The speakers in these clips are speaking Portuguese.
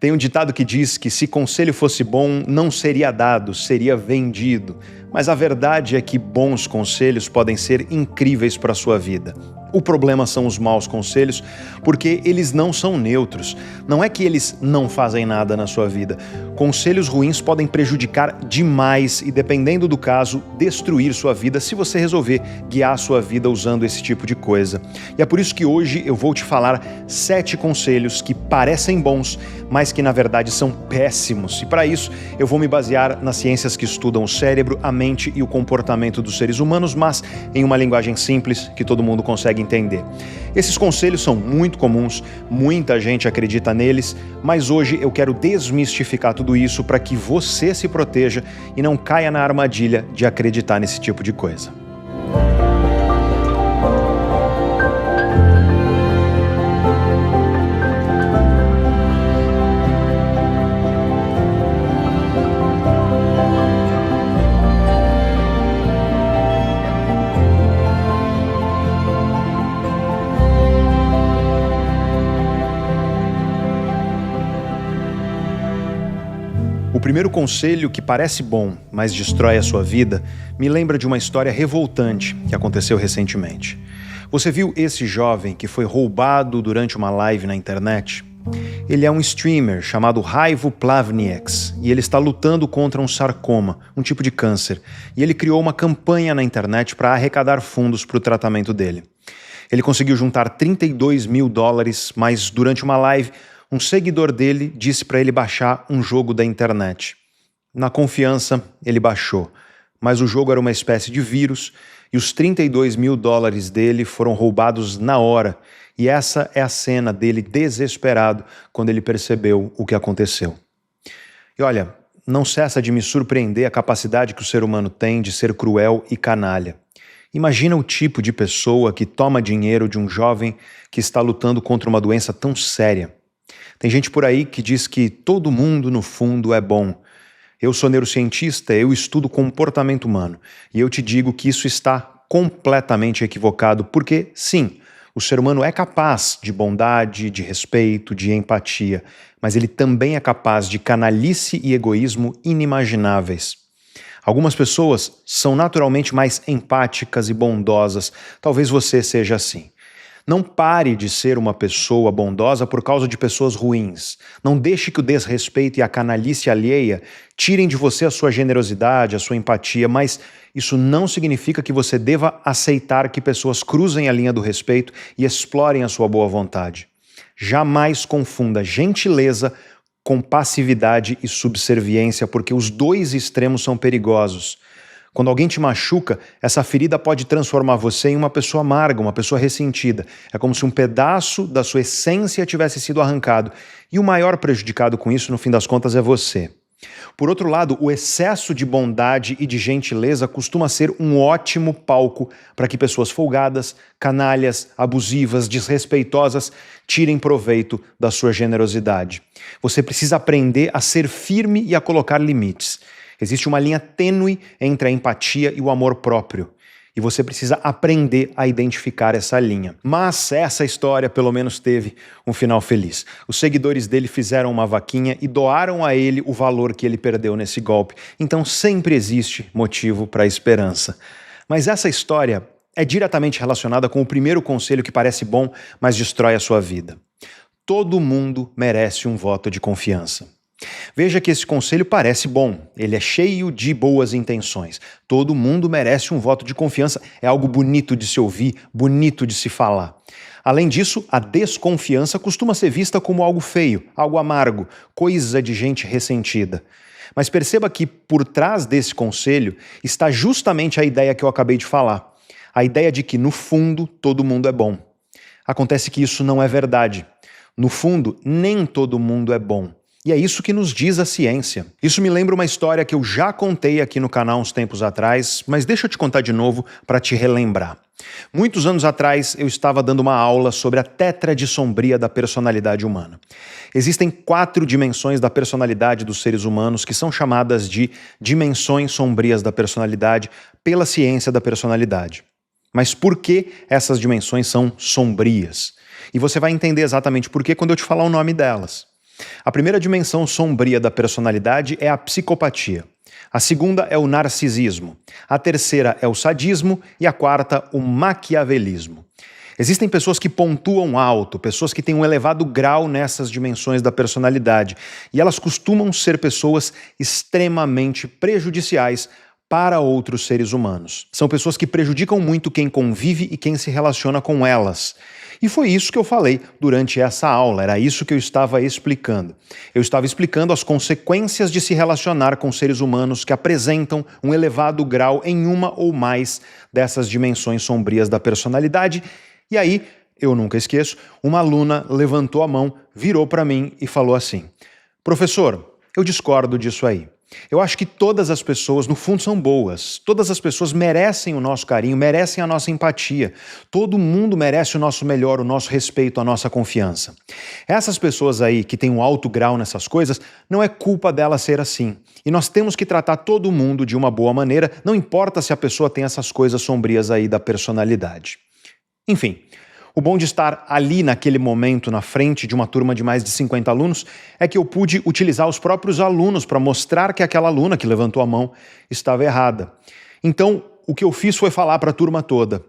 Tem um ditado que diz que se conselho fosse bom, não seria dado, seria vendido. Mas a verdade é que bons conselhos podem ser incríveis para a sua vida. O problema são os maus conselhos, porque eles não são neutros. Não é que eles não fazem nada na sua vida. Conselhos ruins podem prejudicar demais e, dependendo do caso, destruir sua vida se você resolver guiar sua vida usando esse tipo de coisa. E é por isso que hoje eu vou te falar 7 conselhos que parecem bons, mas que na verdade são péssimos. E para isso eu vou me basear nas ciências que estudam o cérebro, a mente e o comportamento dos seres humanos, mas em uma linguagem simples que todo mundo consegue entender. Esses conselhos são muito comuns, muita gente acredita neles, mas hoje eu quero desmistificar tudo isso para que você se proteja e não caia na armadilha de acreditar nesse tipo de coisa. O primeiro conselho, que parece bom, mas destrói a sua vida, me lembra de uma história revoltante que aconteceu recentemente. Você viu esse jovem que foi roubado durante uma live na internet? Ele é um streamer chamado Raivo Plavnieks e ele está lutando contra um sarcoma, um tipo de câncer, e ele criou uma campanha na internet para arrecadar fundos para o tratamento dele. Ele conseguiu juntar $32 mil, mas durante uma live, um seguidor dele disse para ele baixar um jogo da internet. Na confiança, ele baixou, mas o jogo era uma espécie de vírus e os $32 mil dele foram roubados na hora. E essa é a cena dele desesperado quando ele percebeu o que aconteceu. E olha, não cessa de me surpreender a capacidade que o ser humano tem de ser cruel e canalha. Imagina o tipo de pessoa que toma dinheiro de um jovem que está lutando contra uma doença tão séria. Tem gente por aí que diz que todo mundo, no fundo, é bom. Eu sou neurocientista, eu estudo comportamento humano. E eu te digo que isso está completamente equivocado, porque, sim, o ser humano é capaz de bondade, de respeito, de empatia, mas ele também é capaz de canalice e egoísmo inimagináveis. Algumas pessoas são naturalmente mais empáticas e bondosas. Talvez você seja assim. Não pare de ser uma pessoa bondosa por causa de pessoas ruins. Não deixe que o desrespeito e a canalice alheia tirem de você a sua generosidade, a sua empatia, mas isso não significa que você deva aceitar que pessoas cruzem a linha do respeito e explorem a sua boa vontade. Jamais confunda gentileza com passividade e subserviência, porque os dois extremos são perigosos. Quando alguém te machuca, essa ferida pode transformar você em uma pessoa amarga, uma pessoa ressentida. É como se um pedaço da sua essência tivesse sido arrancado. E o maior prejudicado com isso, no fim das contas, é você. Por outro lado, o excesso de bondade e de gentileza costuma ser um ótimo palco para que pessoas folgadas, canalhas, abusivas, desrespeitosas tirem proveito da sua generosidade. Você precisa aprender a ser firme e a colocar limites. Existe uma linha tênue entre a empatia e o amor próprio. E você precisa aprender a identificar essa linha. Mas essa história pelo menos teve um final feliz. Os seguidores dele fizeram uma vaquinha e doaram a ele o valor que ele perdeu nesse golpe. Então sempre existe motivo para esperança. Mas essa história é diretamente relacionada com o primeiro conselho que parece bom, mas destrói a sua vida. Todo mundo merece um voto de confiança. Veja que esse conselho parece bom, ele é cheio de boas intenções. Todo mundo merece um voto de confiança, é algo bonito de se ouvir, bonito de se falar. Além disso, a desconfiança costuma ser vista como algo feio, algo amargo, coisa de gente ressentida. Mas perceba que por trás desse conselho está justamente a ideia que eu acabei de falar. A ideia de que, no fundo, todo mundo é bom. Acontece que isso não é verdade. No fundo, nem todo mundo é bom. E é isso que nos diz a ciência. Isso me lembra uma história que eu já contei aqui no canal uns tempos atrás, mas deixa eu te contar de novo para te relembrar. Muitos anos atrás, eu estava dando uma aula sobre a tétrade sombria da personalidade humana. Existem 4 dimensões da personalidade dos seres humanos que são chamadas de dimensões sombrias da personalidade pela ciência da personalidade. Mas por que essas dimensões são sombrias? E você vai entender exatamente por quê quando eu te falar o nome delas. A primeira dimensão sombria da personalidade é a psicopatia. A segunda é o narcisismo. A terceira é o sadismo e a quarta, o maquiavelismo. Existem pessoas que pontuam alto, pessoas que têm um elevado grau nessas dimensões da personalidade, e elas costumam ser pessoas extremamente prejudiciais para outros seres humanos. São pessoas que prejudicam muito quem convive e quem se relaciona com elas. E foi isso que eu falei durante essa aula, era isso que eu estava explicando. Eu estava explicando as consequências de se relacionar com seres humanos que apresentam um elevado grau em uma ou mais dessas dimensões sombrias da personalidade. E aí, eu nunca esqueço, uma aluna levantou a mão, virou para mim e falou assim: professor, eu discordo disso aí. Eu acho que todas as pessoas, no fundo, são boas. Todas as pessoas merecem o nosso carinho, merecem a nossa empatia. Todo mundo merece o nosso melhor, o nosso respeito, a nossa confiança. Essas pessoas aí que têm um alto grau nessas coisas, não é culpa delas ser assim. E nós temos que tratar todo mundo de uma boa maneira, não importa se a pessoa tem essas coisas sombrias aí da personalidade. Enfim, o bom de estar ali naquele momento na frente de uma turma de mais de 50 alunos é que eu pude utilizar os próprios alunos para mostrar que aquela aluna que levantou a mão estava errada. Então, o que eu fiz foi falar para a turma toda: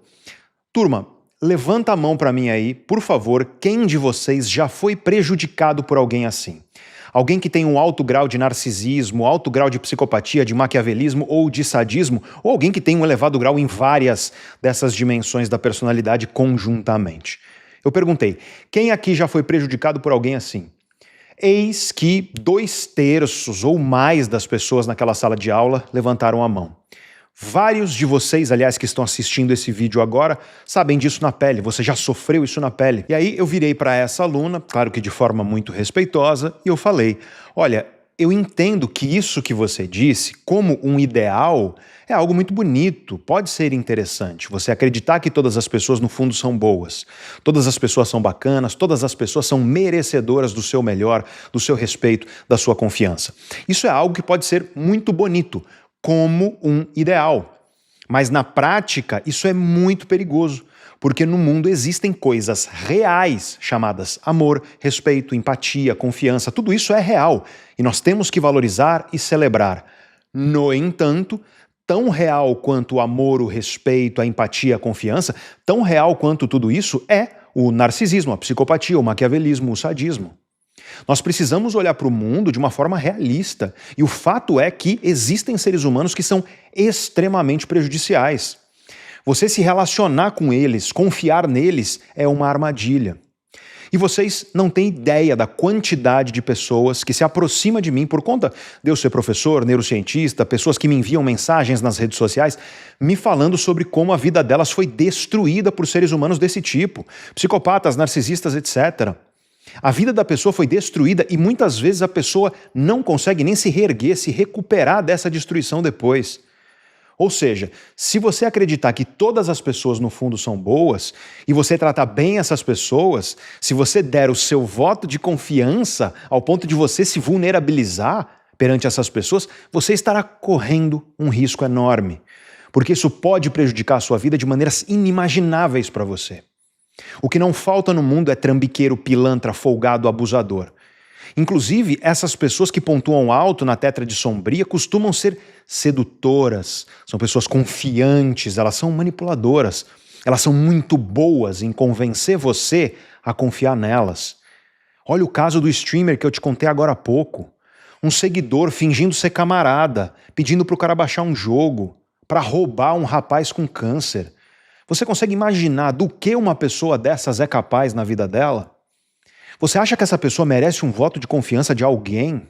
turma, levanta a mão para mim aí, por favor, quem de vocês já foi prejudicado por alguém assim? Alguém que tem um alto grau de narcisismo, alto grau de psicopatia, de maquiavelismo ou de sadismo, ou alguém que tem um elevado grau em várias dessas dimensões da personalidade conjuntamente. Eu perguntei, quem aqui já foi prejudicado por alguém assim? Eis que 2/3 ou mais das pessoas naquela sala de aula levantaram a mão. Vários de vocês, aliás, que estão assistindo esse vídeo agora, sabem disso na pele, você já sofreu isso na pele. E aí eu virei para essa aluna, claro que de forma muito respeitosa, e eu falei: olha, eu entendo que isso que você disse, como um ideal, é algo muito bonito, pode ser interessante. Você acreditar que todas as pessoas no fundo são boas, todas as pessoas são bacanas, todas as pessoas são merecedoras do seu melhor, do seu respeito, da sua confiança. Isso é algo que pode ser muito bonito, como um ideal. Mas na prática, isso é muito perigoso, porque no mundo existem coisas reais chamadas amor, respeito, empatia, confiança, tudo isso é real e nós temos que valorizar e celebrar. No entanto, tão real quanto o amor, o respeito, a empatia, a confiança, tão real quanto tudo isso é o narcisismo, a psicopatia, o maquiavelismo, o sadismo. Nós precisamos olhar para o mundo de uma forma realista. E o fato é que existem seres humanos que são extremamente prejudiciais. Você se relacionar com eles, confiar neles, é uma armadilha. E vocês não têm ideia da quantidade de pessoas que se aproxima de mim por conta de eu ser professor, neurocientista, pessoas que me enviam mensagens nas redes sociais me falando sobre como a vida delas foi destruída por seres humanos desse tipo, psicopatas, narcisistas, etc. A vida da pessoa foi destruída e muitas vezes a pessoa não consegue nem se reerguer, se recuperar dessa destruição depois. Ou seja, se você acreditar que todas as pessoas no fundo são boas e você tratar bem essas pessoas, se você der o seu voto de confiança ao ponto de você se vulnerabilizar perante essas pessoas, você estará correndo um risco enorme, porque isso pode prejudicar a sua vida de maneiras inimagináveis para você. O que não falta no mundo é trambiqueiro, pilantra, folgado, abusador. Inclusive, essas pessoas que pontuam alto na tétrade sombria costumam ser sedutoras, são pessoas confiantes, elas são manipuladoras, elas são muito boas em convencer você a confiar nelas. Olha o caso do streamer que eu te contei agora há pouco. Um seguidor fingindo ser camarada, pedindo para o cara baixar um jogo, para roubar um rapaz com câncer. Você consegue imaginar do que uma pessoa dessas é capaz na vida dela? Você acha que essa pessoa merece um voto de confiança de alguém?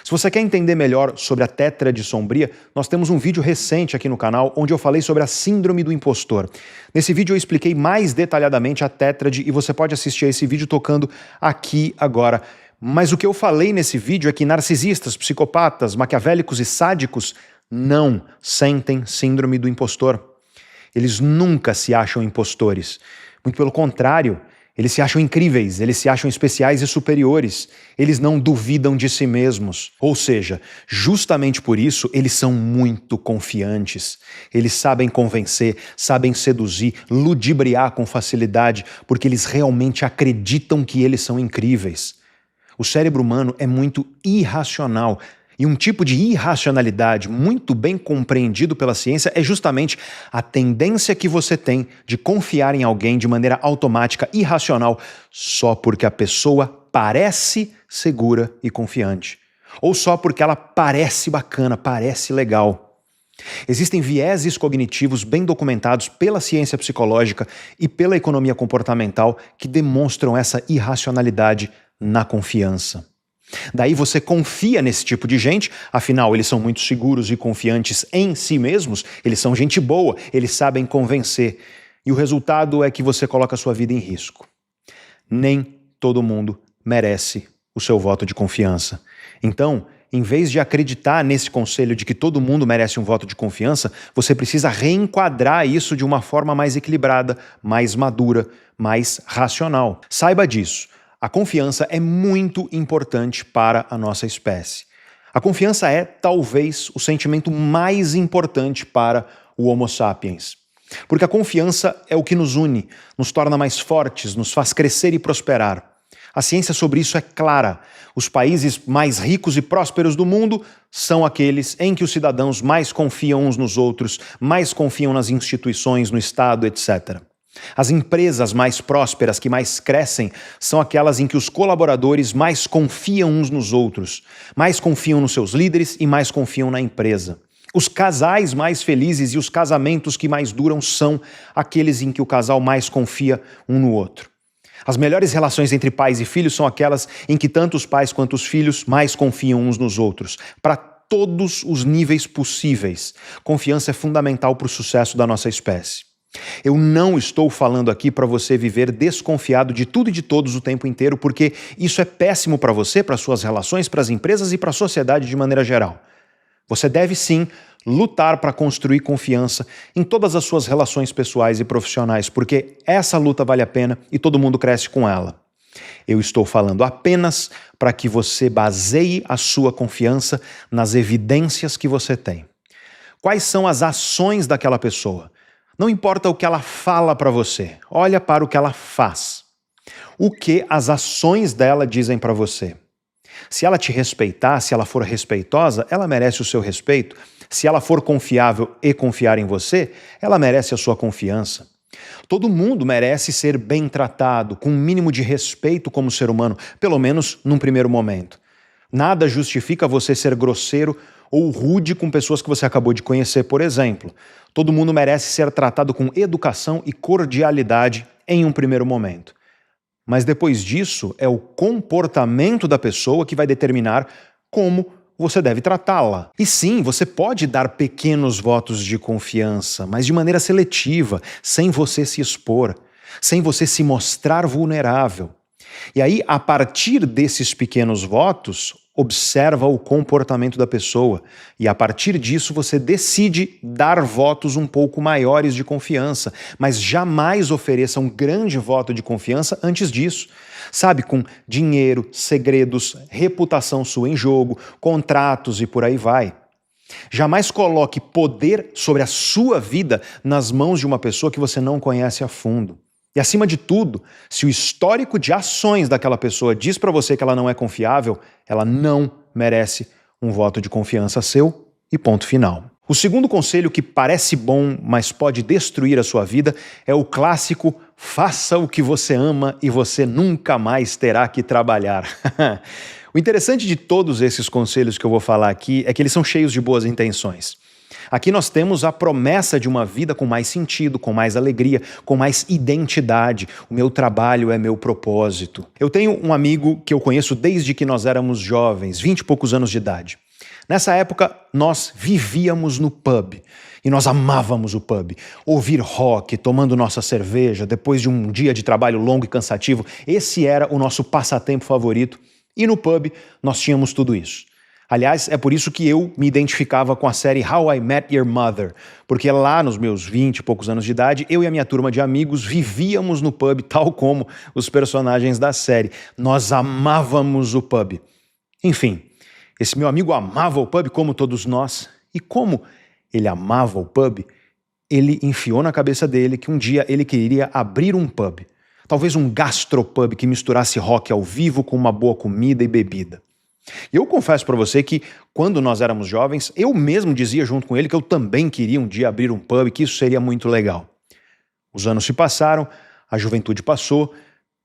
Se você quer entender melhor sobre a tétrade sombria, nós temos um vídeo recente aqui no canal onde eu falei sobre a síndrome do impostor. Nesse vídeo eu expliquei mais detalhadamente a tétrade e você pode assistir a esse vídeo tocando aqui agora. Mas o que eu falei nesse vídeo é que narcisistas, psicopatas, maquiavélicos e sádicos não sentem síndrome do impostor. Eles nunca se acham impostores. Muito pelo contrário, eles se acham incríveis, eles se acham especiais e superiores. Eles não duvidam de si mesmos. Ou seja, justamente por isso, eles são muito confiantes. Eles sabem convencer, sabem seduzir, ludibriar com facilidade, porque eles realmente acreditam que eles são incríveis. O cérebro humano é muito irracional. E um tipo de irracionalidade muito bem compreendido pela ciência é justamente a tendência que você tem de confiar em alguém de maneira automática, irracional, só porque a pessoa parece segura e confiante. Ou só porque ela parece bacana, parece legal. Existem vieses cognitivos bem documentados pela ciência psicológica e pela economia comportamental que demonstram essa irracionalidade na confiança. Daí você confia nesse tipo de gente, afinal eles são muito seguros e confiantes em si mesmos, eles são gente boa, eles sabem convencer. E o resultado é que você coloca a sua vida em risco. Nem todo mundo merece o seu voto de confiança. Então, em vez de acreditar nesse conselho de que todo mundo merece um voto de confiança, você precisa reenquadrar isso de uma forma mais equilibrada, mais madura, mais racional. Saiba disso. A confiança é muito importante para a nossa espécie. A confiança é, talvez, o sentimento mais importante para o Homo sapiens. Porque a confiança é o que nos une, nos torna mais fortes, nos faz crescer e prosperar. A ciência sobre isso é clara. Os países mais ricos e prósperos do mundo são aqueles em que os cidadãos mais confiam uns nos outros, mais confiam nas instituições, no Estado, etc. As empresas mais prósperas, que mais crescem, são aquelas em que os colaboradores mais confiam uns nos outros, mais confiam nos seus líderes e mais confiam na empresa. Os casais mais felizes e os casamentos que mais duram são aqueles em que o casal mais confia um no outro. As melhores relações entre pais e filhos são aquelas em que tanto os pais quanto os filhos mais confiam uns nos outros, para todos os níveis possíveis. Confiança é fundamental para o sucesso da nossa espécie. Eu não estou falando aqui para você viver desconfiado de tudo e de todos o tempo inteiro, porque isso é péssimo para você, para suas relações, para as empresas e para a sociedade de maneira geral. Você deve sim lutar para construir confiança em todas as suas relações pessoais e profissionais, porque essa luta vale a pena e todo mundo cresce com ela. Eu estou falando apenas para que você baseie a sua confiança nas evidências que você tem. Quais são as ações daquela pessoa? Não importa o que ela fala para você, olha para o que ela faz. O que as ações dela dizem para você? Se ela te respeitar, se ela for respeitosa, ela merece o seu respeito. Se ela for confiável e confiar em você, ela merece a sua confiança. Todo mundo merece ser bem tratado, com um mínimo de respeito como ser humano, pelo menos num primeiro momento. Nada justifica você ser grosseiro ou rude com pessoas que você acabou de conhecer, por exemplo. Todo mundo merece ser tratado com educação e cordialidade em um primeiro momento. Mas depois disso, é o comportamento da pessoa que vai determinar como você deve tratá-la. E sim, você pode dar pequenos votos de confiança, mas de maneira seletiva, sem você se expor, sem você se mostrar vulnerável. E aí, a partir desses pequenos votos, observa o comportamento da pessoa. E a partir disso, você decide dar votos um pouco maiores de confiança, mas jamais ofereça um grande voto de confiança antes disso. Sabe, com dinheiro, segredos, reputação sua em jogo, contratos e por aí vai. Jamais coloque poder sobre a sua vida nas mãos de uma pessoa que você não conhece a fundo. E acima de tudo, se o histórico de ações daquela pessoa diz para você que ela não é confiável, ela não merece um voto de confiança seu e ponto final. O segundo conselho que parece bom, mas pode destruir a sua vida, é o clássico: faça o que você ama e você nunca mais terá que trabalhar. O interessante de todos esses conselhos que eu vou falar aqui é que eles são cheios de boas intenções. Aqui nós temos a promessa de uma vida com mais sentido, com mais alegria, com mais identidade. O meu trabalho é meu propósito. Eu tenho um amigo que eu conheço desde que nós éramos jovens, 20 e poucos anos de idade. Nessa época, nós vivíamos no pub. E nós amávamos o pub. Ouvir rock, tomando nossa cerveja, depois de um dia de trabalho longo e cansativo. Esse era o nosso passatempo favorito. E no pub, nós tínhamos tudo isso. Aliás, é por isso que eu me identificava com a série How I Met Your Mother, porque lá nos meus 20 e poucos anos de idade, eu e a minha turma de amigos vivíamos no pub, tal como os personagens da série. Nós amávamos o pub. Enfim, esse meu amigo amava o pub como todos nós, e como ele amava o pub, ele enfiou na cabeça dele que um dia ele queria abrir um pub. Talvez um gastropub que misturasse rock ao vivo com uma boa comida e bebida. E eu confesso para você que, quando nós éramos jovens, eu mesmo dizia junto com ele que eu também queria um dia abrir um pub, que isso seria muito legal. Os anos se passaram, a juventude passou,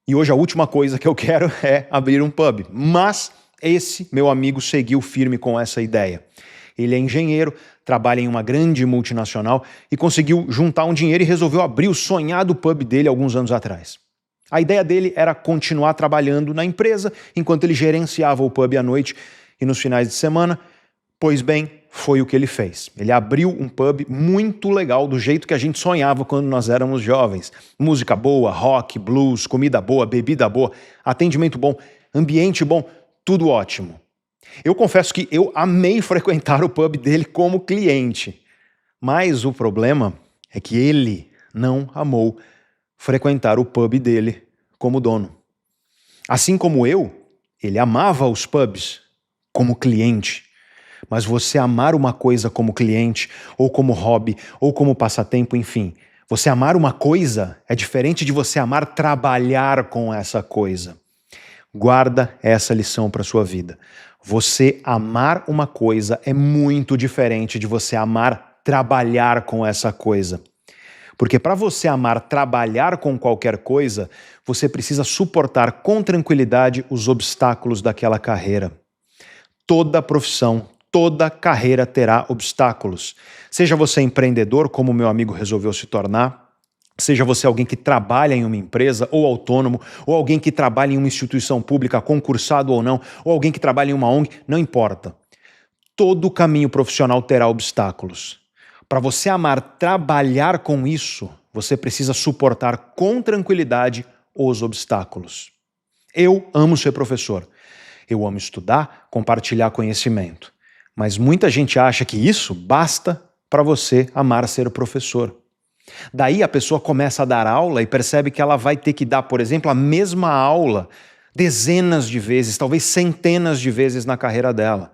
e hoje a última coisa que eu quero é abrir um pub. Mas esse meu amigo seguiu firme com essa ideia. Ele é engenheiro, trabalha em uma grande multinacional e conseguiu juntar um dinheiro e resolveu abrir o sonhado pub dele alguns anos atrás. A ideia dele era continuar trabalhando na empresa enquanto ele gerenciava o pub à noite e nos finais de semana. Pois bem, foi o que ele fez. Ele abriu um pub muito legal, do jeito que a gente sonhava quando nós éramos jovens. Música boa, rock, blues, comida boa, bebida boa, atendimento bom, ambiente bom, tudo ótimo. Eu confesso que eu amei frequentar o pub dele como cliente. Mas o problema é que ele não amou frequentar o pub dele como dono. Assim como eu, ele amava os pubs como cliente. Mas você amar uma coisa como cliente, ou como hobby, ou como passatempo, enfim, você amar uma coisa é diferente de você amar trabalhar com essa coisa. Guarda essa lição para sua vida. Você amar uma coisa é muito diferente de você amar trabalhar com essa coisa. Porque para você amar trabalhar com qualquer coisa, você precisa suportar com tranquilidade os obstáculos daquela carreira. Toda profissão, toda carreira terá obstáculos. Seja você empreendedor, como o meu amigo resolveu se tornar, seja você alguém que trabalha em uma empresa ou autônomo, ou alguém que trabalha em uma instituição pública, concursado ou não, ou alguém que trabalha em uma ONG, não importa. Todo caminho profissional terá obstáculos. Para você amar trabalhar com isso, você precisa suportar com tranquilidade os obstáculos. Eu amo ser professor. Eu amo estudar, compartilhar conhecimento. Mas muita gente acha que isso basta para você amar ser professor. Daí a pessoa começa a dar aula e percebe que ela vai ter que dar, por exemplo, a mesma aula dezenas de vezes, talvez centenas de vezes na carreira dela.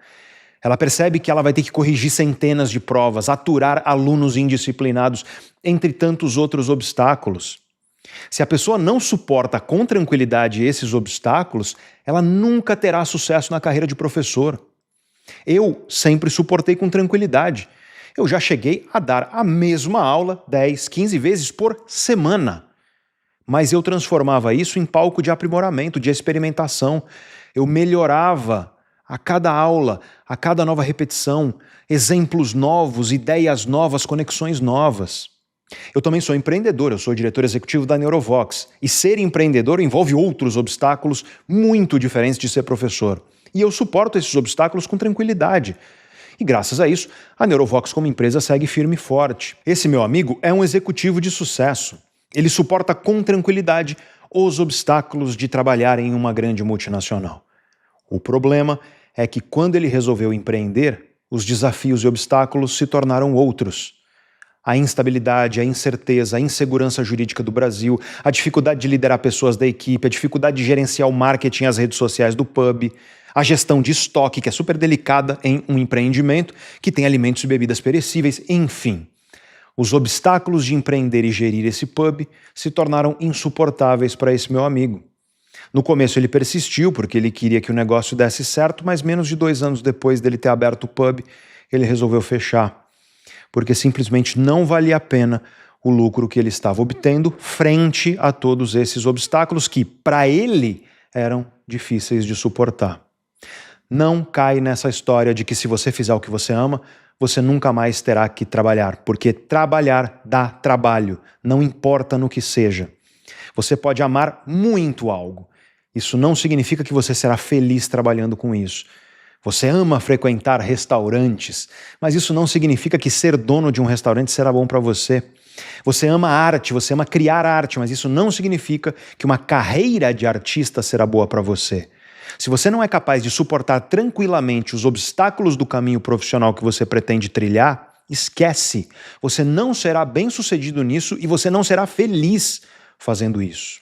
Ela percebe que ela vai ter que corrigir centenas de provas, aturar alunos indisciplinados, entre tantos outros obstáculos. Se a pessoa não suporta com tranquilidade esses obstáculos, ela nunca terá sucesso na carreira de professor. Eu sempre suportei com tranquilidade. Eu já cheguei a dar a mesma aula 10, 15 vezes por semana. Mas eu transformava isso em palco de aprimoramento, de experimentação. Eu melhorava a cada aula, a cada nova repetição, exemplos novos, ideias novas, conexões novas. Eu também sou empreendedor, eu sou diretor executivo da Neurovox. E ser empreendedor envolve outros obstáculos muito diferentes de ser professor. E eu suporto esses obstáculos com tranquilidade. E graças a isso, a Neurovox como empresa segue firme e forte. Esse meu amigo é um executivo de sucesso. Ele suporta com tranquilidade os obstáculos de trabalhar em uma grande multinacional. O problema é que quando ele resolveu empreender, os desafios e obstáculos se tornaram outros. A instabilidade, a incerteza, a insegurança jurídica do Brasil, a dificuldade de liderar pessoas da equipe, a dificuldade de gerenciar o marketing e as redes sociais do pub, a gestão de estoque, que é super delicada em um empreendimento que tem alimentos e bebidas perecíveis, enfim. Os obstáculos de empreender e gerir esse pub se tornaram insuportáveis para esse meu amigo. No começo ele persistiu porque ele queria que o negócio desse certo, mas menos de 2 anos depois dele ter aberto o pub, ele resolveu fechar. Porque simplesmente não valia a pena o lucro que ele estava obtendo frente a todos esses obstáculos que, para ele, eram difíceis de suportar. Não cai nessa história de que se você fizer o que você ama, você nunca mais terá que trabalhar, porque trabalhar dá trabalho, não importa no que seja. Você pode amar muito algo. Isso não significa que você será feliz trabalhando com isso. Você ama frequentar restaurantes, mas isso não significa que ser dono de um restaurante será bom para você. Você ama arte, você ama criar arte, mas isso não significa que uma carreira de artista será boa para você. Se você não é capaz de suportar tranquilamente os obstáculos do caminho profissional que você pretende trilhar, esquece. Você não será bem-sucedido nisso e você não será feliz fazendo isso.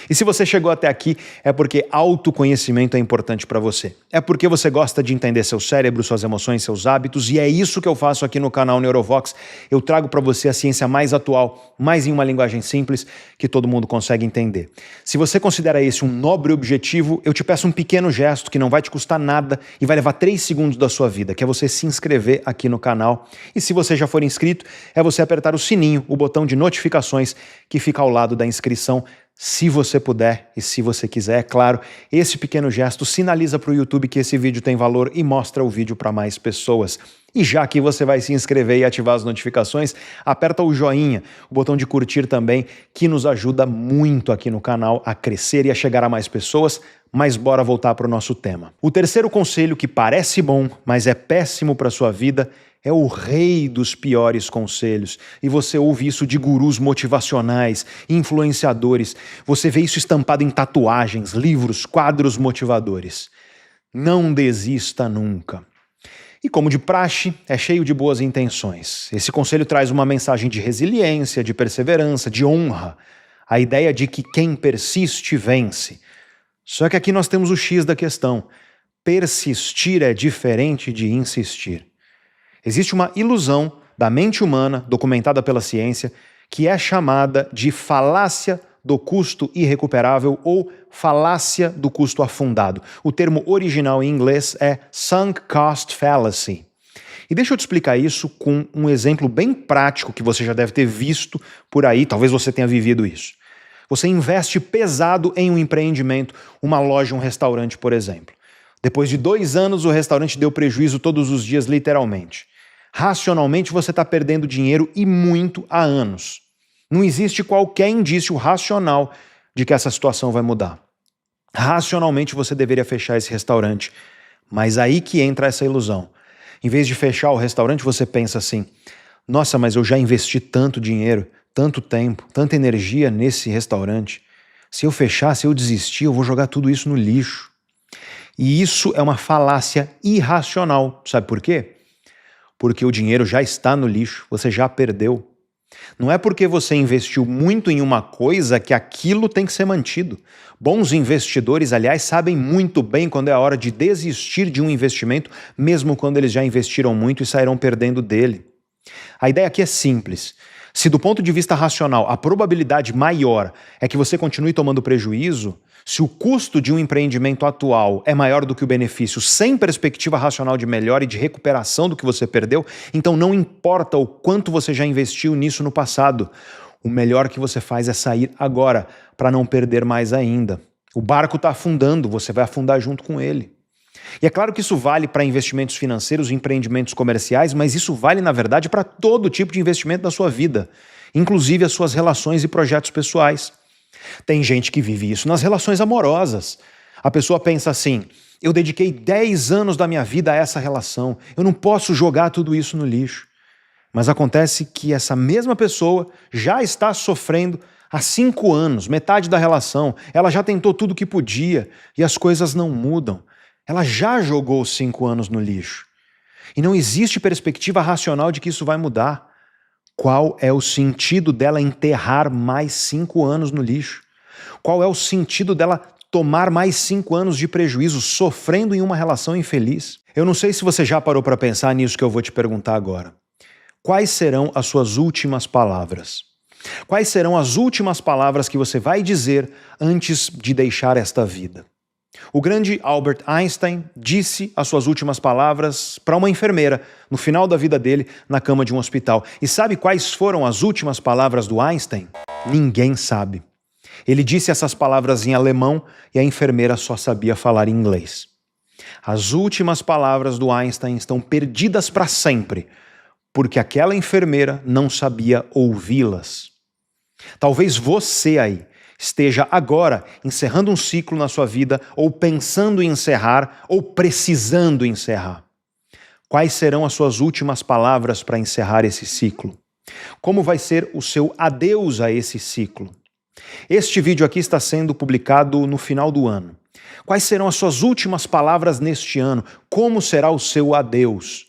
E se você chegou até aqui, é porque autoconhecimento é importante para você. É porque você gosta de entender seu cérebro, suas emoções, seus hábitos, e é isso que eu faço aqui no canal Neurovox. Eu trago para você a ciência mais atual, mais em uma linguagem simples, que todo mundo consegue entender. Se você considera esse um nobre objetivo, eu te peço um pequeno gesto que não vai te custar nada e vai levar 3 segundos da sua vida, que é você se inscrever aqui no canal. E se você já for inscrito, é você apertar o sininho, o botão de notificações que fica ao lado da inscrição. Se você puder e se você quiser, é claro, esse pequeno gesto sinaliza para o YouTube que esse vídeo tem valor e mostra o vídeo para mais pessoas. E já que você vai se inscrever e ativar as notificações, aperta o joinha, o botão de curtir também, que nos ajuda muito aqui no canal a crescer e a chegar a mais pessoas. Mas bora voltar para o nosso tema. O terceiro conselho, que parece bom, mas é péssimo para a sua vida, é o rei dos piores conselhos. E você ouve isso de gurus motivacionais, influenciadores. Você vê isso estampado em tatuagens, livros, quadros motivadores. Não desista nunca. E como de praxe, é cheio de boas intenções. Esse conselho traz uma mensagem de resiliência, de perseverança, de honra. A ideia de que quem persiste vence. Só que aqui nós temos o X da questão. Persistir é diferente de insistir. Existe uma ilusão da mente humana, documentada pela ciência, que é chamada de falácia do custo irrecuperável ou falácia do custo afundado. O termo original em inglês é sunk cost fallacy. E deixa eu te explicar isso com um exemplo bem prático que você já deve ter visto por aí, talvez você tenha vivido isso. Você investe pesado em um empreendimento, uma loja, um restaurante, por exemplo. Depois de 2 anos, o restaurante deu prejuízo todos os dias, literalmente. Racionalmente, você está perdendo dinheiro e muito há anos. Não existe qualquer indício racional de que essa situação vai mudar. Racionalmente, você deveria fechar esse restaurante. Mas aí que entra essa ilusão. Em vez de fechar o restaurante, você pensa assim: nossa, mas eu já investi tanto dinheiro, tanto tempo, tanta energia nesse restaurante. Se eu fechar, se eu desistir, eu vou jogar tudo isso no lixo. E isso é uma falácia irracional. Sabe por quê? Porque o dinheiro já está no lixo, você já perdeu. Não é porque você investiu muito em uma coisa que aquilo tem que ser mantido. Bons investidores, aliás, sabem muito bem quando é a hora de desistir de um investimento, mesmo quando eles já investiram muito e sairão perdendo dele. A ideia aqui é simples. Se do ponto de vista racional a probabilidade maior é que você continue tomando prejuízo, se o custo de um empreendimento atual é maior do que o benefício, sem perspectiva racional de melhora e de recuperação do que você perdeu, então não importa o quanto você já investiu nisso no passado. O melhor que você faz é sair agora, para não perder mais ainda. O barco está afundando, você vai afundar junto com ele. E é claro que isso vale para investimentos financeiros e empreendimentos comerciais, mas isso vale, na verdade, para todo tipo de investimento da sua vida, inclusive as suas relações e projetos pessoais. Tem gente que vive isso nas relações amorosas. A pessoa pensa assim: eu dediquei 10 anos da minha vida a essa relação, eu não posso jogar tudo isso no lixo. Mas acontece que essa mesma pessoa já está sofrendo há 5 anos, metade da relação, ela já tentou tudo o que podia e as coisas não mudam. Ela já jogou 5 anos no lixo. E não existe perspectiva racional de que isso vai mudar. Qual é o sentido dela enterrar mais 5 anos no lixo? Qual é o sentido dela tomar mais 5 anos de prejuízo sofrendo em uma relação infeliz? Eu não sei se você já parou para pensar nisso que eu vou te perguntar agora. Quais serão as suas últimas palavras? Quais serão as últimas palavras que você vai dizer antes de deixar esta vida? O grande Albert Einstein disse as suas últimas palavras para uma enfermeira no final da vida dele na cama de um hospital. E sabe quais foram as últimas palavras do Einstein? Ninguém sabe. Ele disse essas palavras em alemão e a enfermeira só sabia falar inglês. As últimas palavras do Einstein estão perdidas para sempre, porque aquela enfermeira não sabia ouvi-las. Talvez você aí esteja agora encerrando um ciclo na sua vida, ou pensando em encerrar, ou precisando encerrar. Quais serão as suas últimas palavras para encerrar esse ciclo? Como vai ser o seu adeus a esse ciclo? Este vídeo aqui está sendo publicado no final do ano. Quais serão as suas últimas palavras neste ano? Como será o seu adeus?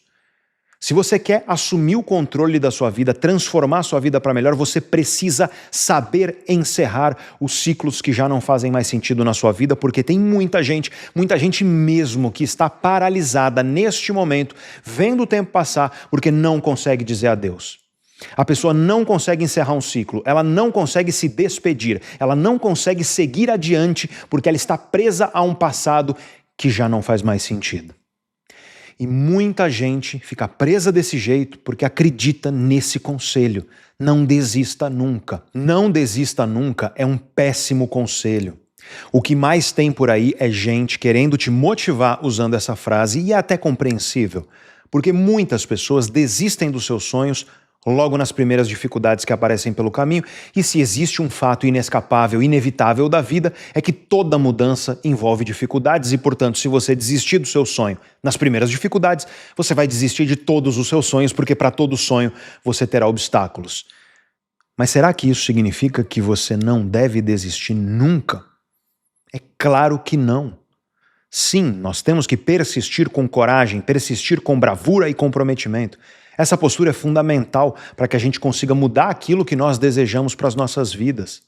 Se você quer assumir o controle da sua vida, transformar a sua vida para melhor, você precisa saber encerrar os ciclos que já não fazem mais sentido na sua vida, porque tem muita gente mesmo que está paralisada neste momento, vendo o tempo passar, porque não consegue dizer adeus. A pessoa não consegue encerrar um ciclo, ela não consegue se despedir, ela não consegue seguir adiante, porque ela está presa a um passado que já não faz mais sentido. E muita gente fica presa desse jeito porque acredita nesse conselho. Não desista nunca. Não desista nunca é um péssimo conselho. O que mais tem por aí é gente querendo te motivar usando essa frase, e é até compreensível, porque muitas pessoas desistem dos seus sonhos logo nas primeiras dificuldades que aparecem pelo caminho, e se existe um fato inescapável, inevitável da vida, é que toda mudança envolve dificuldades e, portanto, se você desistir do seu sonho nas primeiras dificuldades, você vai desistir de todos os seus sonhos, porque para todo sonho você terá obstáculos. Mas será que isso significa que você não deve desistir nunca? É claro que não. Sim, nós temos que persistir com coragem, persistir com bravura e comprometimento. Essa postura é fundamental para que a gente consiga mudar aquilo que nós desejamos para as nossas vidas.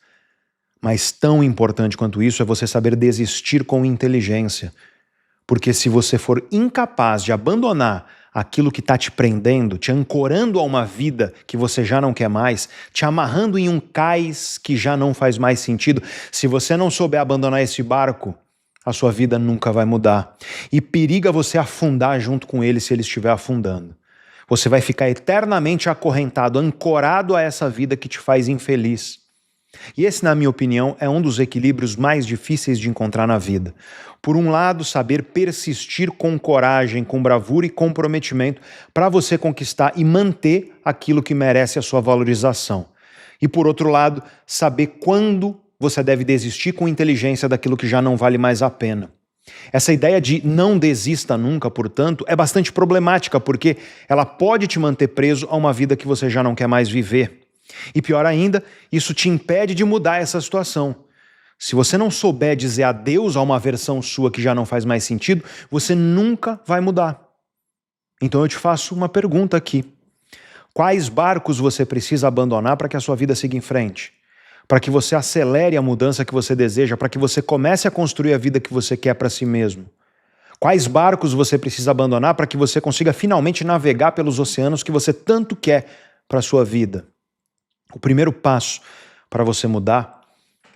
Mas tão importante quanto isso é você saber desistir com inteligência. Porque se você for incapaz de abandonar aquilo que está te prendendo, te ancorando a uma vida que você já não quer mais, te amarrando em um cais que já não faz mais sentido, se você não souber abandonar esse barco, a sua vida nunca vai mudar. E periga você afundar junto com ele se ele estiver afundando. Você vai ficar eternamente acorrentado, ancorado a essa vida que te faz infeliz. E esse, na minha opinião, é um dos equilíbrios mais difíceis de encontrar na vida. Por um lado, saber persistir com coragem, com bravura e comprometimento para você conquistar e manter aquilo que merece a sua valorização. E por outro lado, saber quando você deve desistir com inteligência daquilo que já não vale mais a pena. Essa ideia de não desista nunca, portanto, é bastante problemática, porque ela pode te manter preso a uma vida que você já não quer mais viver. E pior ainda, isso te impede de mudar essa situação. Se você não souber dizer adeus a uma versão sua que já não faz mais sentido, você nunca vai mudar. Então eu te faço uma pergunta aqui. Quais barcos você precisa abandonar para que a sua vida siga em frente? Para que você acelere a mudança que você deseja, para que você comece a construir a vida que você quer para si mesmo? Quais barcos você precisa abandonar para que você consiga finalmente navegar pelos oceanos que você tanto quer para a sua vida? O primeiro passo para você mudar,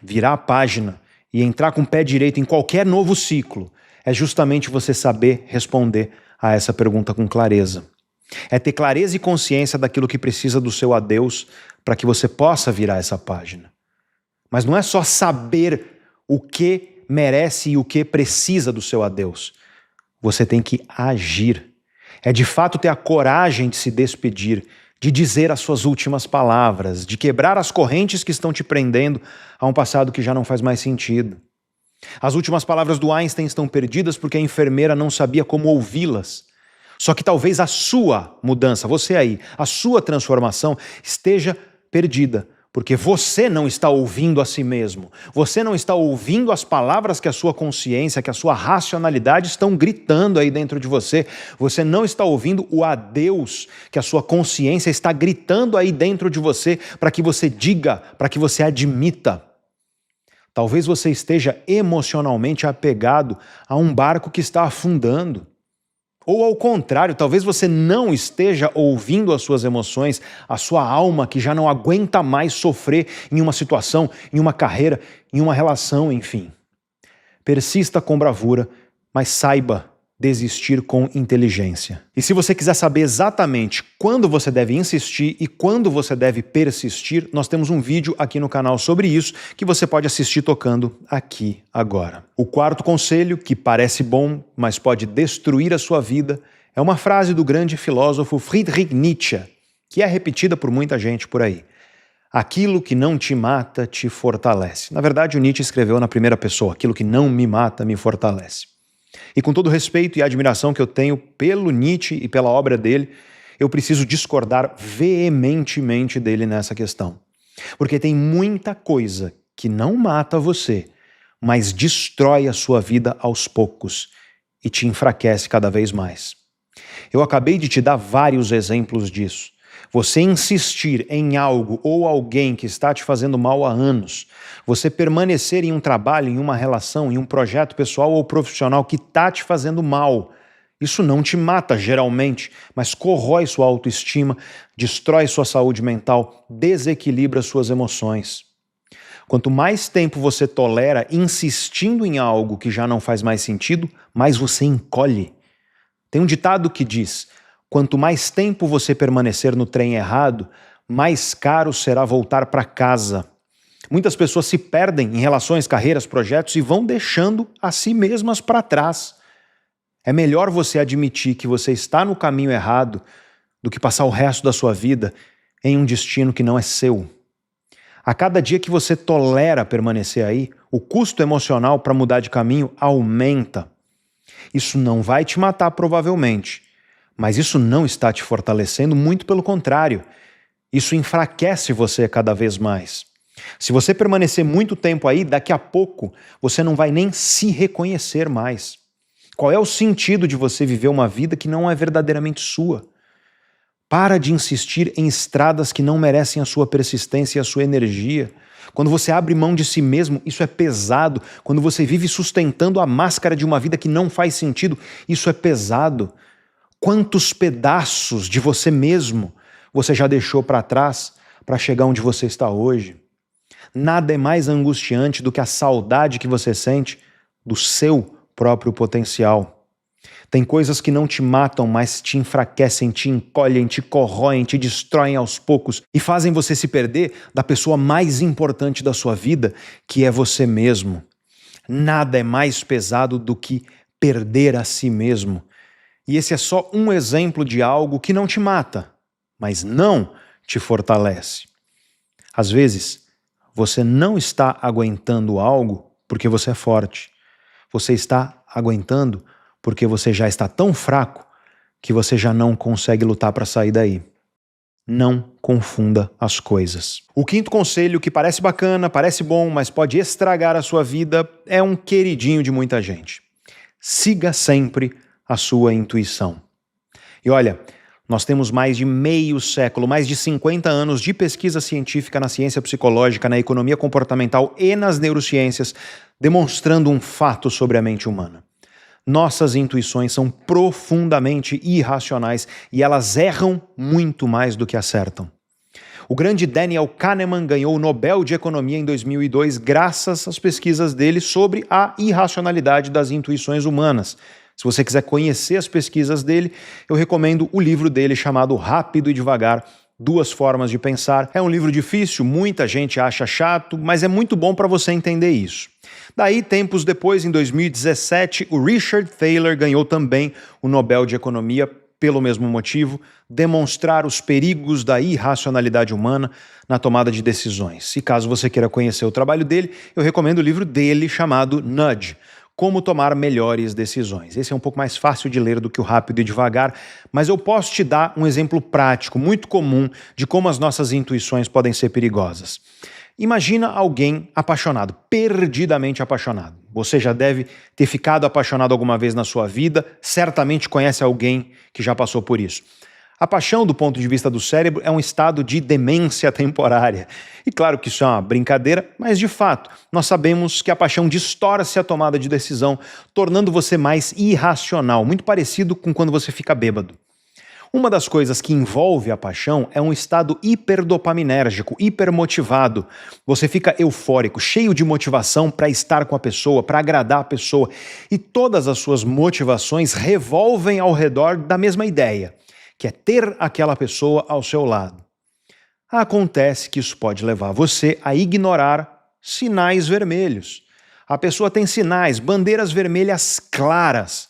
virar a página e entrar com o pé direito em qualquer novo ciclo, é justamente você saber responder a essa pergunta com clareza. É ter clareza e consciência daquilo que precisa do seu adeus para que você possa virar essa página. Mas não é só saber o que merece e o que precisa do seu adeus. Você tem que agir. É de fato ter a coragem de se despedir, de dizer as suas últimas palavras, de quebrar as correntes que estão te prendendo a um passado que já não faz mais sentido. As últimas palavras do Einstein estão perdidas porque a enfermeira não sabia como ouvi-las. Só que talvez a sua mudança, você aí, a sua transformação esteja perdida, porque você não está ouvindo a si mesmo. Você não está ouvindo as palavras que a sua consciência, que a sua racionalidade estão gritando aí dentro de você. Você não está ouvindo o adeus que a sua consciência está gritando aí dentro de você para que você diga, para que você admita. Talvez você esteja emocionalmente apegado a um barco que está afundando. Ou ao contrário, talvez você não esteja ouvindo as suas emoções, a sua alma que já não aguenta mais sofrer em uma situação, em uma carreira, em uma relação, enfim. Persista com bravura, mas saiba desistir com inteligência. E se você quiser saber exatamente quando você deve insistir e quando você deve persistir, nós temos um vídeo aqui no canal sobre isso que você pode assistir tocando aqui agora. O quarto conselho, que parece bom, mas pode destruir a sua vida, é uma frase do grande filósofo Friedrich Nietzsche, que é repetida por muita gente por aí. Aquilo que não te mata te fortalece. Na verdade, o Nietzsche escreveu na primeira pessoa, aquilo que não me mata me fortalece. E com todo o respeito e admiração que eu tenho pelo Nietzsche e pela obra dele, eu preciso discordar veementemente dele nessa questão. Porque tem muita coisa que não mata você, mas destrói a sua vida aos poucos e te enfraquece cada vez mais. Eu acabei de te dar vários exemplos disso. Você insistir em algo ou alguém que está te fazendo mal há anos, você permanecer em um trabalho, em uma relação, em um projeto pessoal ou profissional que está te fazendo mal, isso não te mata geralmente, mas corrói sua autoestima, destrói sua saúde mental, desequilibra suas emoções. Quanto mais tempo você tolera insistindo em algo que já não faz mais sentido, mais você encolhe. Tem um ditado que diz: quanto mais tempo você permanecer no trem errado, mais caro será voltar para casa. Muitas pessoas se perdem em relações, carreiras, projetos e vão deixando a si mesmas para trás. É melhor você admitir que você está no caminho errado do que passar o resto da sua vida em um destino que não é seu. A cada dia que você tolera permanecer aí, o custo emocional para mudar de caminho aumenta. Isso não vai te matar provavelmente, mas isso não está te fortalecendo, muito pelo contrário. Isso enfraquece você cada vez mais. Se você permanecer muito tempo aí, daqui a pouco você não vai nem se reconhecer mais. Qual é o sentido de você viver uma vida que não é verdadeiramente sua? Para de insistir em estradas que não merecem a sua persistência e a sua energia. Quando você abre mão de si mesmo, isso é pesado. Quando você vive sustentando a máscara de uma vida que não faz sentido, isso é pesado. Quantos pedaços de você mesmo você já deixou para trás para chegar onde você está hoje? Nada é mais angustiante do que a saudade que você sente do seu próprio potencial. Tem coisas que não te matam, mas te enfraquecem, te encolhem, te corroem, te destroem aos poucos e fazem você se perder da pessoa mais importante da sua vida, que é você mesmo. Nada é mais pesado do que perder a si mesmo. E esse é só um exemplo de algo que não te mata, mas não te fortalece. Às vezes, você não está aguentando algo porque você é forte. Você está aguentando porque você já está tão fraco que você já não consegue lutar para sair daí. Não confunda as coisas. O quinto conselho, que parece bacana, parece bom, mas pode estragar a sua vida, é um queridinho de muita gente. Siga sempre a sua intuição. E olha, nós temos mais de meio século, mais de 50 anos de pesquisa científica na ciência psicológica, na economia comportamental e nas neurociências, demonstrando um fato sobre a mente humana. Nossas intuições são profundamente irracionais e elas erram muito mais do que acertam. O grande Daniel Kahneman ganhou o Nobel de Economia em 2002 graças às pesquisas dele sobre a irracionalidade das intuições humanas. Se você quiser conhecer as pesquisas dele, eu recomendo o livro dele chamado Rápido e Devagar, Duas Formas de Pensar. É um livro difícil, muita gente acha chato, mas é muito bom para você entender isso. Daí, tempos depois, em 2017, o Richard Thaler ganhou também o Nobel de Economia pelo mesmo motivo, demonstrar os perigos da irracionalidade humana na tomada de decisões. E caso você queira conhecer o trabalho dele, eu recomendo o livro dele chamado Nudge, Como Tomar Melhores Decisões. Esse é um pouco mais fácil de ler do que o Rápido e Devagar, mas eu posso te dar um exemplo prático, muito comum, de como as nossas intuições podem ser perigosas. Imagina alguém apaixonado, perdidamente apaixonado. Você já deve ter ficado apaixonado alguma vez na sua vida, certamente conhece alguém que já passou por isso. A paixão, do ponto de vista do cérebro, é um estado de demência temporária. E claro que isso é uma brincadeira, mas de fato, nós sabemos que a paixão distorce a tomada de decisão, tornando você mais irracional, muito parecido com quando você fica bêbado. Uma das coisas que envolve a paixão é um estado hiperdopaminérgico, hipermotivado. Você fica eufórico, cheio de motivação para estar com a pessoa, para agradar a pessoa. E todas as suas motivações revolvem ao redor da mesma ideia, que é ter aquela pessoa ao seu lado. Acontece que isso pode levar você a ignorar sinais vermelhos. A pessoa tem sinais, bandeiras vermelhas claras.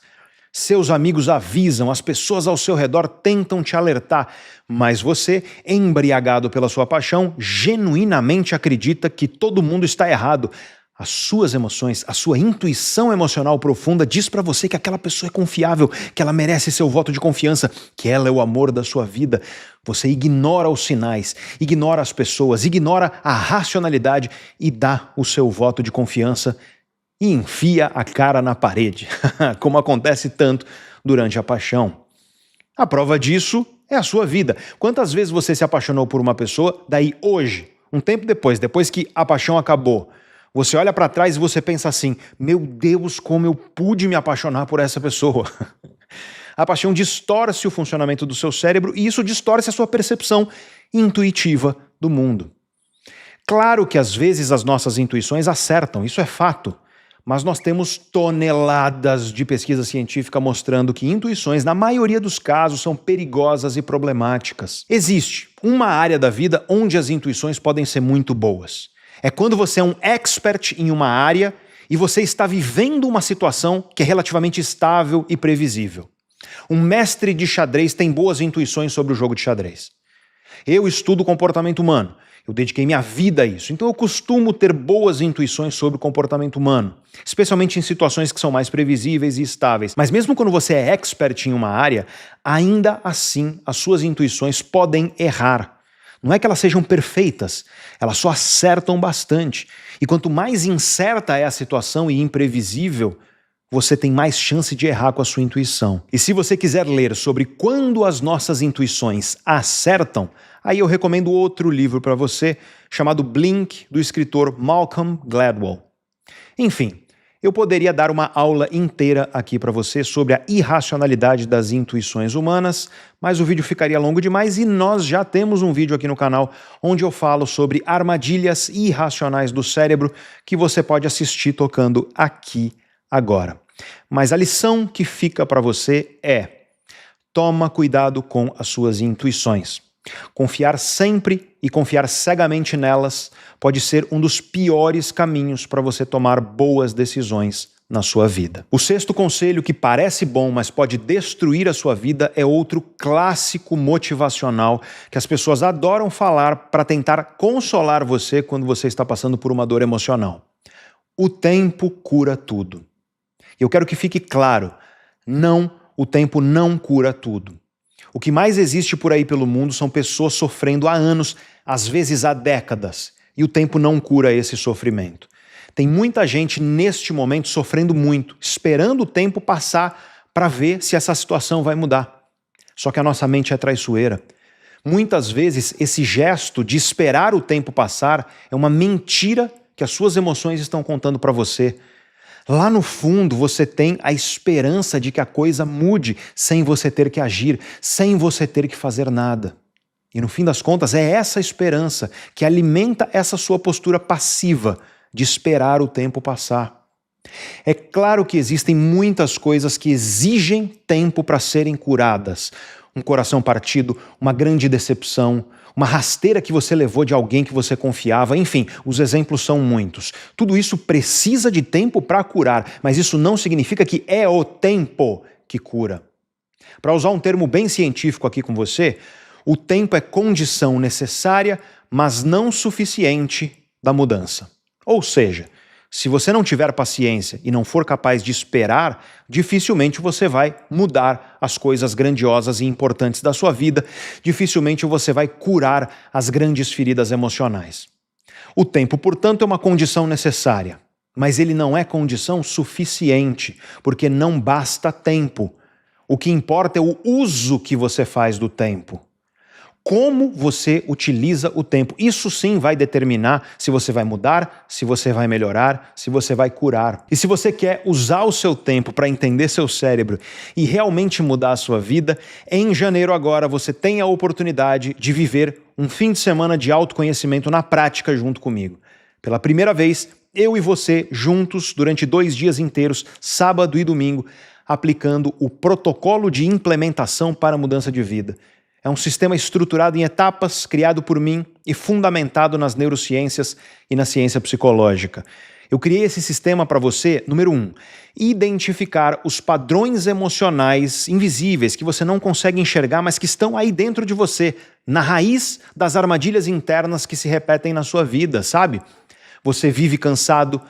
Seus amigos avisam, as pessoas ao seu redor tentam te alertar, mas você, embriagado pela sua paixão, genuinamente acredita que todo mundo está errado. As suas emoções, a sua intuição emocional profunda diz para você que aquela pessoa é confiável, que ela merece seu voto de confiança, que ela é o amor da sua vida. Você ignora os sinais, ignora as pessoas, ignora a racionalidade e dá o seu voto de confiança e enfia a cara na parede, como acontece tanto durante a paixão. A prova disso é a sua vida. Quantas vezes você se apaixonou por uma pessoa, daí hoje, um tempo depois que a paixão acabou, você olha para trás e você pensa assim, meu Deus, como eu pude me apaixonar por essa pessoa. A paixão distorce o funcionamento do seu cérebro e isso distorce a sua percepção intuitiva do mundo. Claro que às vezes as nossas intuições acertam, isso é fato. Mas nós temos toneladas de pesquisa científica mostrando que intuições, na maioria dos casos, são perigosas e problemáticas. Existe uma área da vida onde as intuições podem ser muito boas. É quando você é um expert em uma área e você está vivendo uma situação que é relativamente estável e previsível. Um mestre de xadrez tem boas intuições sobre o jogo de xadrez. Eu estudo comportamento humano. Eu dediquei minha vida a isso. Então eu costumo ter boas intuições sobre o comportamento humano, especialmente em situações que são mais previsíveis e estáveis. Mas mesmo quando você é expert em uma área, ainda assim as suas intuições podem errar. Não é que elas sejam perfeitas, elas só acertam bastante. E quanto mais incerta é a situação e imprevisível, você tem mais chance de errar com a sua intuição. E se você quiser ler sobre quando as nossas intuições acertam, aí eu recomendo outro livro para você, chamado Blink, do escritor Malcolm Gladwell. Enfim, eu poderia dar uma aula inteira aqui para você sobre a irracionalidade das intuições humanas, mas o vídeo ficaria longo demais e nós já temos um vídeo aqui no canal onde eu falo sobre armadilhas irracionais do cérebro que você pode assistir tocando aqui agora. Mas a lição que fica para você é: toma cuidado com as suas intuições. Confiar sempre e confiar cegamente nelas pode ser um dos piores caminhos para você tomar boas decisões na sua vida. O sexto conselho, que parece bom, mas pode destruir a sua vida, é outro clássico motivacional que as pessoas adoram falar para tentar consolar você quando você está passando por uma dor emocional. O tempo cura tudo. Eu quero que fique claro, o tempo não cura tudo. O que mais existe por aí pelo mundo são pessoas sofrendo há anos, às vezes há décadas, e o tempo não cura esse sofrimento. Tem muita gente neste momento sofrendo muito, esperando o tempo passar para ver se essa situação vai mudar. Só que a nossa mente é traiçoeira. Muitas vezes esse gesto de esperar o tempo passar é uma mentira que as suas emoções estão contando para você. Lá no fundo você tem a esperança de que a coisa mude sem você ter que agir, sem você ter que fazer nada. E no fim das contas é essa esperança que alimenta essa sua postura passiva de esperar o tempo passar. É claro que existem muitas coisas que exigem tempo para serem curadas. Um coração partido, uma grande decepção, uma rasteira que você levou de alguém que você confiava, enfim, os exemplos são muitos. Tudo isso precisa de tempo para curar, mas isso não significa que é o tempo que cura. Para usar um termo bem científico aqui com você, o tempo é condição necessária, mas não suficiente da mudança. Ou seja, se você não tiver paciência e não for capaz de esperar, dificilmente você vai mudar as coisas grandiosas e importantes da sua vida, dificilmente você vai curar as grandes feridas emocionais. O tempo, portanto, é uma condição necessária, mas ele não é condição suficiente, porque não basta tempo. O que importa é o uso que você faz do tempo. Como você utiliza o tempo. Isso sim vai determinar se você vai mudar, se você vai melhorar, se você vai curar. E se você quer usar o seu tempo para entender seu cérebro e realmente mudar a sua vida, em janeiro agora você tem a oportunidade de viver um fim de semana de autoconhecimento na prática junto comigo. Pela primeira vez, eu e você juntos durante 2 dias inteiros, sábado e domingo, aplicando o protocolo de implementação para a mudança de vida. É um sistema estruturado em etapas, criado por mim e fundamentado nas neurociências e na ciência psicológica. Eu criei esse sistema para você, número 1, identificar os padrões emocionais invisíveis que você não consegue enxergar, mas que estão aí dentro de você, na raiz das armadilhas internas que se repetem na sua vida, sabe? Você vive cansado,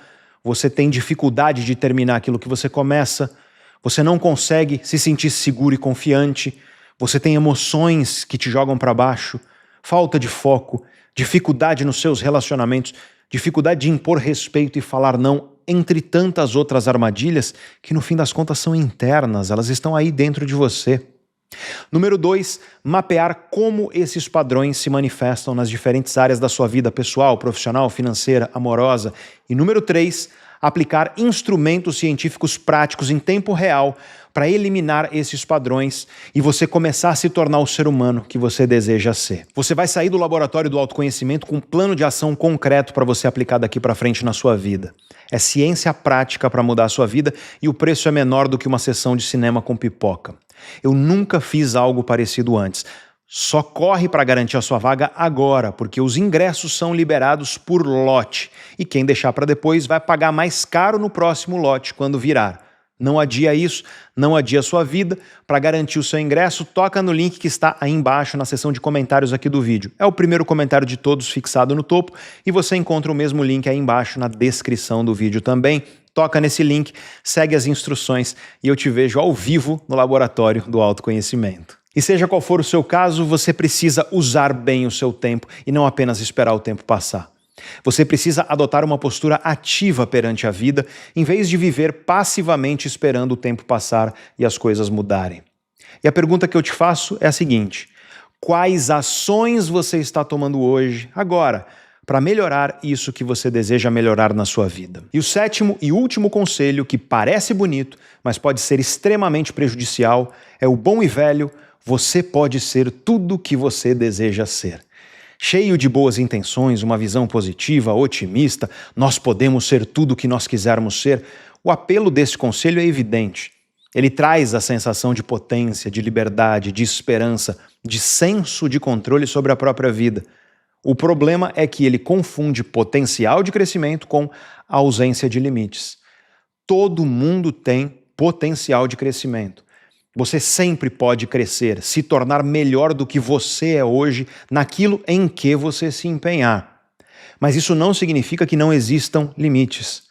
você tem dificuldade de terminar aquilo que você começa, você não consegue se sentir seguro e confiante, você tem emoções que te jogam para baixo, falta de foco, dificuldade nos seus relacionamentos, dificuldade de impor respeito e falar não, entre tantas outras armadilhas que no fim das contas são internas, elas estão aí dentro de você. Número 2, mapear como esses padrões se manifestam nas diferentes áreas da sua vida pessoal, profissional, financeira, amorosa. E número 3, aplicar instrumentos científicos práticos em tempo real para eliminar esses padrões e você começar a se tornar o ser humano que você deseja ser. Você vai sair do laboratório do autoconhecimento com um plano de ação concreto para você aplicar daqui para frente na sua vida. É ciência prática para mudar a sua vida e o preço é menor do que uma sessão de cinema com pipoca. Eu nunca fiz algo parecido antes. Só corre para garantir a sua vaga agora, porque os ingressos são liberados por lote. E quem deixar para depois vai pagar mais caro no próximo lote, quando virar. Não adia isso, não adia a sua vida. Para garantir o seu ingresso, toca no link que está aí embaixo na seção de comentários aqui do vídeo. É o primeiro comentário de todos fixado no topo e você encontra o mesmo link aí embaixo na descrição do vídeo também. Toca nesse link, segue as instruções e eu te vejo ao vivo no laboratório do autoconhecimento. E seja qual for o seu caso, você precisa usar bem o seu tempo e não apenas esperar o tempo passar. Você precisa adotar uma postura ativa perante a vida, em vez de viver passivamente esperando o tempo passar e as coisas mudarem. E a pergunta que eu te faço é a seguinte: quais ações você está tomando hoje, agora, para melhorar isso que você deseja melhorar na sua vida? E o sétimo e último conselho, que parece bonito, mas pode ser extremamente prejudicial, é o bom e velho: você pode ser tudo o que você deseja ser. Cheio de boas intenções, uma visão positiva, otimista, nós podemos ser tudo o que nós quisermos ser, o apelo desse conselho é evidente. Ele traz a sensação de potência, de liberdade, de esperança, de senso de controle sobre a própria vida. O problema é que ele confunde potencial de crescimento com ausência de limites. Todo mundo tem potencial de crescimento. Você sempre pode crescer, se tornar melhor do que você é hoje naquilo em que você se empenhar. Mas isso não significa que não existam limites.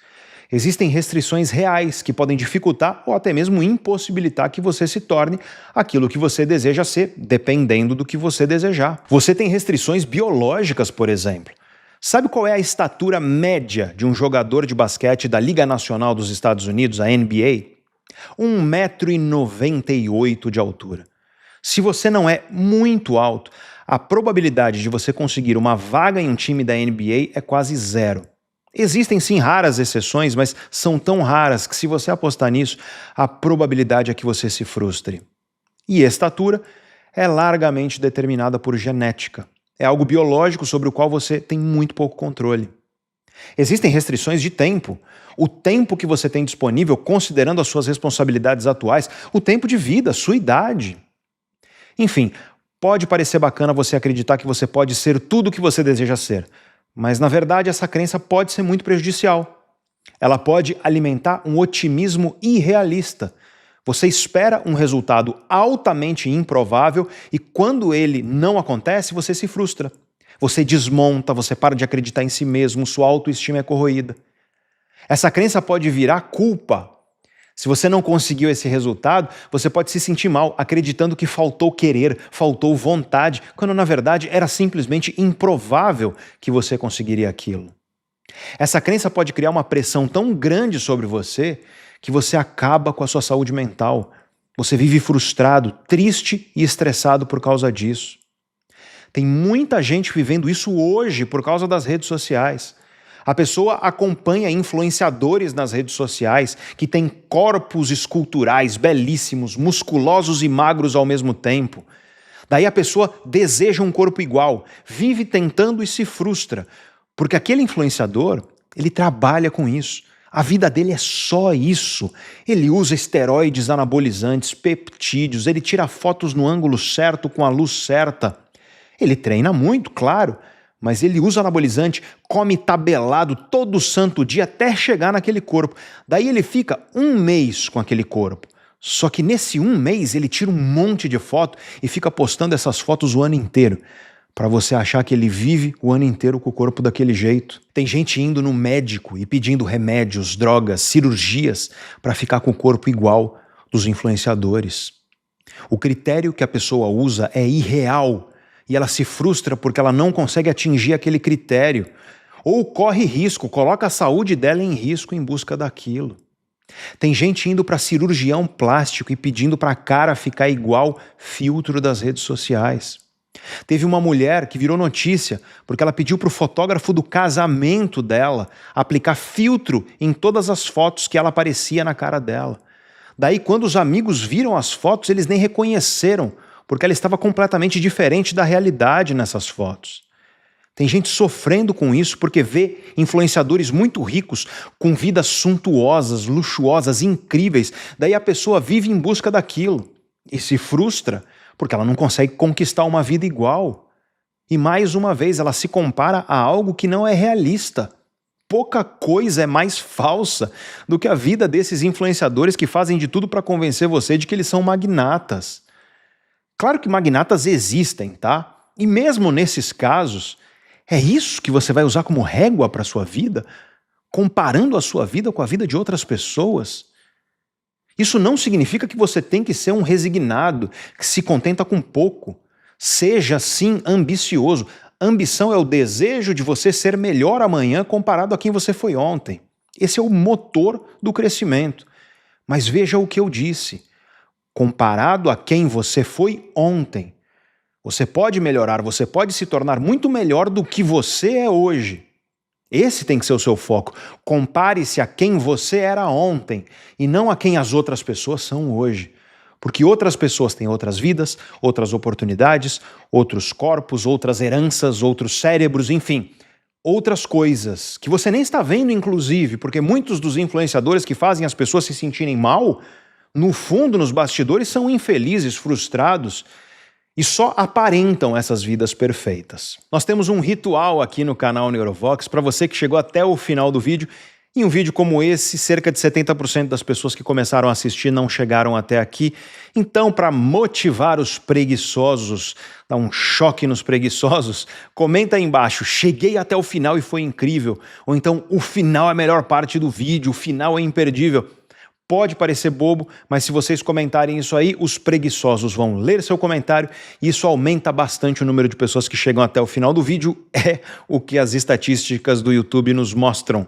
Existem restrições reais que podem dificultar ou até mesmo impossibilitar que você se torne aquilo que você deseja ser, dependendo do que você desejar. Você tem restrições biológicas, por exemplo. Sabe qual é a estatura média de um jogador de basquete da Liga Nacional dos Estados Unidos, a NBA? 1,98 m de altura. Se você não é muito alto, a probabilidade de você conseguir uma vaga em um time da NBA é quase zero. Existem sim raras exceções, mas são tão raras que se você apostar nisso, a probabilidade é que você se frustre. E estatura é largamente determinada por genética. É algo biológico sobre o qual você tem muito pouco controle. Existem restrições de tempo. O tempo que você tem disponível, considerando as suas responsabilidades atuais, o tempo de vida, a sua idade. Enfim, pode parecer bacana você acreditar que você pode ser tudo o que você deseja ser, mas na verdade essa crença pode ser muito prejudicial. Ela pode alimentar um otimismo irrealista. Você espera um resultado altamente improvável e quando ele não acontece, você se frustra. Você desmonta, você para de acreditar em si mesmo, sua autoestima é corroída. Essa crença pode virar culpa. Se você não conseguiu esse resultado, você pode se sentir mal, acreditando que faltou querer, faltou vontade, quando na verdade era simplesmente improvável que você conseguiria aquilo. Essa crença pode criar uma pressão tão grande sobre você que você acaba com a sua saúde mental. Você vive frustrado, triste e estressado por causa disso. Tem muita gente vivendo isso hoje por causa das redes sociais. A pessoa acompanha influenciadores nas redes sociais que têm corpos esculturais belíssimos, musculosos e magros ao mesmo tempo. Daí a pessoa deseja um corpo igual, vive tentando e se frustra, porque aquele influenciador, ele trabalha com isso. A vida dele é só isso. Ele usa esteroides anabolizantes, peptídeos, ele tira fotos no ângulo certo, com a luz certa. Ele treina muito, claro, mas ele usa anabolizante, come tabelado todo santo dia até chegar naquele corpo. Daí ele fica 1 mês com aquele corpo. Só que nesse 1 mês ele tira um monte de foto e fica postando essas fotos o ano inteiro, para você achar que ele vive o ano inteiro com o corpo daquele jeito. Tem gente indo no médico e pedindo remédios, drogas, cirurgias para ficar com o corpo igual dos influenciadores. O critério que a pessoa usa é irreal e ela se frustra porque ela não consegue atingir aquele critério. Ou corre risco, coloca a saúde dela em risco em busca daquilo. Tem gente indo para cirurgião plástico e pedindo para a cara ficar igual filtro das redes sociais. Teve uma mulher que virou notícia porque ela pediu para o fotógrafo do casamento dela aplicar filtro em todas as fotos que ela aparecia na cara dela. Daí, quando os amigos viram as fotos, eles nem reconheceram, porque ela estava completamente diferente da realidade nessas fotos. Tem gente sofrendo com isso porque vê influenciadores muito ricos com vidas suntuosas, luxuosas, incríveis. Daí a pessoa vive em busca daquilo e se frustra porque ela não consegue conquistar uma vida igual. E mais uma vez ela se compara a algo que não é realista. Pouca coisa é mais falsa do que a vida desses influenciadores que fazem de tudo para convencer você de que eles são magnatas. Claro que magnatas existem, tá? E mesmo nesses casos, é isso que você vai usar como régua para a sua vida? Comparando a sua vida com a vida de outras pessoas? Isso não significa que você tem que ser um resignado, que se contenta com pouco. Seja, sim, ambicioso. Ambição é o desejo de você ser melhor amanhã comparado a quem você foi ontem. Esse é o motor do crescimento. Mas veja o que eu disse. Comparado a quem você foi ontem, você pode melhorar, você pode se tornar muito melhor do que você é hoje. Esse tem que ser o seu foco. Compare-se a quem você era ontem e não a quem as outras pessoas são hoje. Porque outras pessoas têm outras vidas, outras oportunidades, outros corpos, outras heranças, outros cérebros, enfim, outras coisas que você nem está vendo, inclusive, porque muitos dos influenciadores que fazem as pessoas se sentirem mal, no fundo, nos bastidores, são infelizes, frustrados, e só aparentam essas vidas perfeitas. Nós temos um ritual aqui no canal Neurovox para você que chegou até o final do vídeo. Em um vídeo como esse, cerca de 70% das pessoas que começaram a assistir não chegaram até aqui. Então, para motivar os preguiçosos, dar um choque nos preguiçosos, comenta aí embaixo, cheguei até o final e foi incrível. Ou então, o final é a melhor parte do vídeo, o final é imperdível. Pode parecer bobo, mas se vocês comentarem isso aí, os preguiçosos vão ler seu comentário e isso aumenta bastante o número de pessoas que chegam até o final do vídeo. É o que as estatísticas do YouTube nos mostram.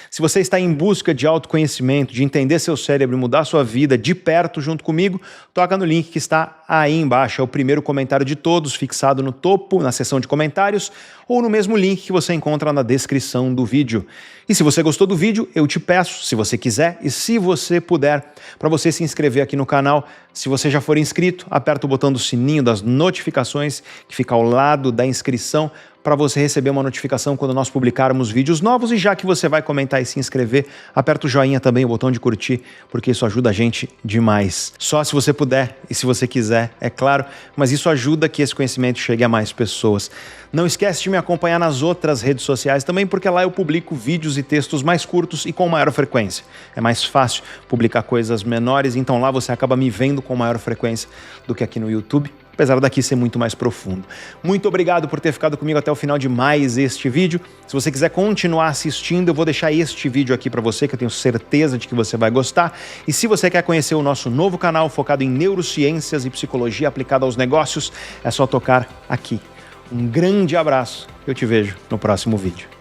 Se você está em busca de autoconhecimento, de entender seu cérebro e mudar sua vida de perto junto comigo, toca no link que está aí embaixo. É o primeiro comentário de todos, fixado no topo, na seção de comentários, ou no mesmo link que você encontra na descrição do vídeo. E se você gostou do vídeo, eu te peço, se você quiser e se você puder, para você se inscrever aqui no canal. Se você já for inscrito, aperta o botão do sininho das notificações que fica ao lado da inscrição para você receber uma notificação quando nós publicarmos vídeos novos. E já que você vai comentar e se inscrever, aperta o joinha também, o botão de curtir, porque isso ajuda a gente demais. Só se você puder e se você quiser, é claro, mas isso ajuda que esse conhecimento chegue a mais pessoas. Não esquece de me acompanhar nas outras redes sociais também, porque lá eu publico vídeos e textos mais curtos e com maior frequência. É mais fácil publicar coisas menores, então lá você acaba me vendo com maior frequência do que aqui no YouTube, apesar daqui ser muito mais profundo. Muito obrigado por ter ficado comigo até o final de mais este vídeo. Se você quiser continuar assistindo, eu vou deixar este vídeo aqui para você, que eu tenho certeza de que você vai gostar. E se você quer conhecer o nosso novo canal focado em neurociências e psicologia aplicada aos negócios, é só tocar aqui. Um grande abraço, eu te vejo no próximo vídeo.